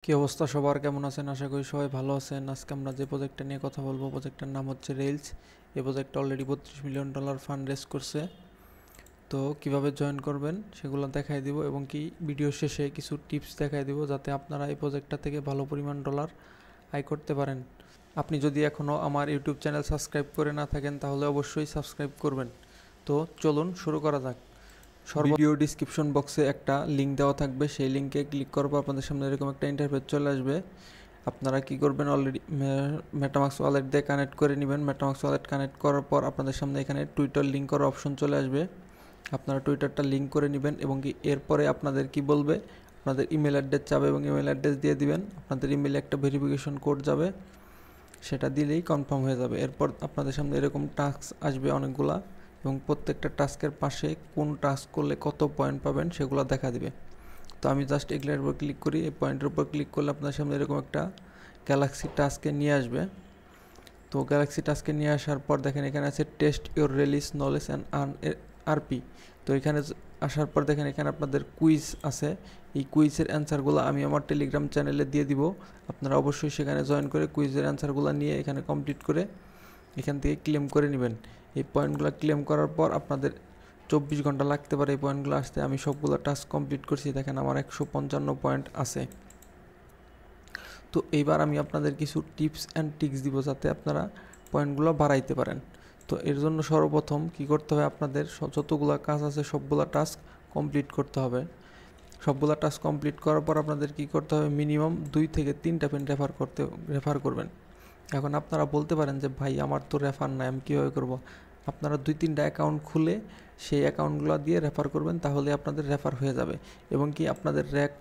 কি অবস্থা সবার, কেমন আছেন? আশা করি সবাই ভালো আছেন। আজকে আমরা যে প্রজেক্টটা নিয়ে কথা বলবো, প্রজেক্টটার নাম হচ্ছে রেলস। এই প্রজেক্টটা অলরেডি $32 মিলিয়ন ফান্ড রেজ করছে। তো কিভাবে জয়েন করবেন সেগুলো দেখাই দিব, এবং কি ভিডিও শেষে কিছু টিপস দেখাই দিব যাতে আপনারা এই প্রজেক্টটা থেকে ভালো পরিমাণ ডলার আয় করতে পারেন। আপনি যদি এখনও আমার ইউটিউব চ্যানেল সাবস্ক্রাইব করে না থাকেন তাহলে অবশ্যই সাবস্ক্রাইব করবেন। তো চলুন শুরু করা যাক। ভিডিও ডিসক্রিপশন বক্সে একটা লিঙ্ক দেওয়া থাকবে, সেই লিঙ্কে ক্লিক করবো আপনাদের সামনে এরকম একটা ইন্টারফেস চলে আসবে। আপনারা কি করবেন, অলরেডি মেটামাক্স ওয়ালেট দিয়ে কানেক্ট করে নেবেন। মেটামাক্স ওয়ালেট কানেক্ট করার পর আপনাদের সামনে এখানে টুইটার লিঙ্ক করার অপশন চলে আসবে। আপনারা টুইটারটা লিঙ্ক করে নেবেন, এবং কি এরপরে আপনাদের কি বলবে, আপনাদের ইমেল অ্যাড্রেস যাবে এবং ইমেল অ্যাড্রেস দিয়ে দিবেন। আপনাদের ইমেলে একটা ভেরিফিকেশন কোড যাবে, সেটা দিলেই কনফার্ম হয়ে যাবে। এরপর আপনাদের সামনে এরকম টাস্ক আসবে অনেকগুলা, এবং প্রত্যেকটা টাস্কের পাশে কোন টাস্ক করলে কত পয়েন্ট পাবেন সেগুলো দেখা দিবে। তো আমি জাস্ট এগুলোর উপর ক্লিক করি। এই পয়েন্টের উপর ক্লিক করলে আপনার সামনে এরকম একটা গ্যালাক্সি টাস্কে নিয়ে আসবে। তো গ্যালাক্সি টাস্কে নিয়ে আসার পর দেখেন এখানে আছে test your release knowledge and RP. তো এখানে আসার পর দেখেন এখানে আপনাদের কুইজ আছে। এই কুইজের অ্যান্সারগুলো আমি আমার টেলিগ্রাম চ্যানেলে দিয়ে দিব। আপনারা অবশ্যই সেখানে জয়েন করে কুইজের অ্যান্সারগুলো নিয়ে এখানে কমপ্লিট করে এখান থেকে ক্লেম করে নেবেন। এই পয়েন্টগুলো ক্লেম করার পর আপনাদের 24 ঘন্টা লাগতে পারে এই পয়েন্টগুলো আসতে। আমি সবগুলো টাস্ক কমপ্লিট করছি, দেখেন আমার 155 পয়েন্ট আছে। তো এইবার আমি আপনাদের কিছু টিপস অ্যান্ড ট্রিক্স দিব যাতে আপনারা পয়েন্টগুলো বাড়াইতে পারেন। তো এর জন্য সর্বপ্রথম কি করতে হবে, আপনাদের যতগুলো কাজ আছে সবগুলো টাস্ক কমপ্লিট করতে হবে। সবগুলো টাস্ক কমপ্লিট করার পর আপনাদের কি করতে হবে, মিনিমাম 2 থেকে 3টা পেন রেফার করবেন। এখন আপনারা বলতে পারেন যে ভাই আমার তো রেফার নাই, আমি কীভাবে করবো? আপনারা 2-3টা অ্যাকাউন্ট খুলে সেই অ্যাকাউন্টগুলো দিয়ে রেফার করবেন, তাহলে আপনাদের রেফার হয়ে যাবে। এবং কি আপনাদের র্যাঙ্ক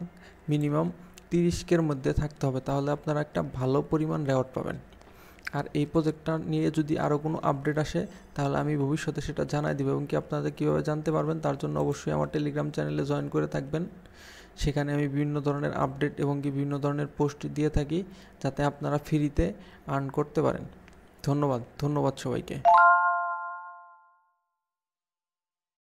মিনিমাম 30 মধ্যে থাকতে হবে, তাহলে আপনারা একটা ভালো পরিমাণ রেওয়ার্ড পাবেন। আর এই প্রজেক্টটা নিয়ে যদি আরও কোনো আপডেট আসে তাহলে আমি ভবিষ্যতে সেটা জানাই দেবো। এবং কি আপনাদের কীভাবে জানতে পারবেন তার জন্য অবশ্যই আমার টেলিগ্রাম চ্যানেলে জয়েন করে থাকবেন। সেখানে আমি বিভিন্ন ধরনের আপডেট এবং কি বিভিন্ন ধরনের পোস্ট দিয়ে থাকি যাতে আপনারা ফ্রিতে আর্ন করতে পারেন। ধন্যবাদ সবাইকে।